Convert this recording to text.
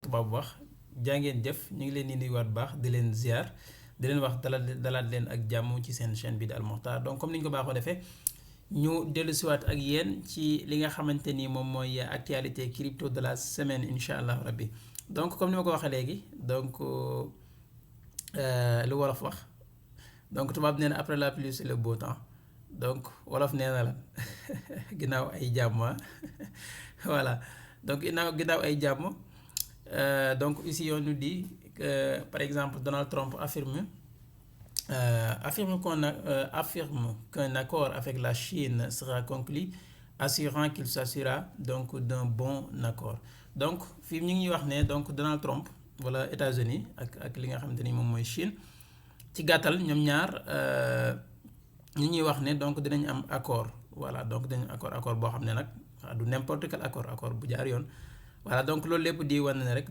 tubaab wax jàngeen jëf ñu ngi leen di nuyuwaat bu baax di leen ziar di leen wax dalaat leen ak jàmm ci seen chaîne bi di Al Moukhtar donc comme ni ñu ko baaxoo defee ñu dellusiwaat ak yéen ci li nga xamante ni moom mooy actualité crypto de la semaine incha allah rabbi donc comme ni ma ko waxee léegi donc lu wolof wax donc tubaab nee na après la pluie c'est le beau temps donc wolof nee na la ginnaaw ay jàmm voilà donc ginnaaw ay jàmm donc ici on nous dit que par exemple Donald Trump affirme qu'un accord avec la Chine sera conclu, assurant qu'il s'assurera donc d'un bon accord. Donc fi ñu ngi wax ne donc Donald Trump wala États-Unis ak li nga xamante ni moom mooy Chine ci gàttal ñoom ñaar ñu ñuy wax ne donc dinañ am accord voilà donc dinañ accord boo xam ne nag du n'importe quel accord bu jaar yoon voilà donc loolu lépp di wane ne rek.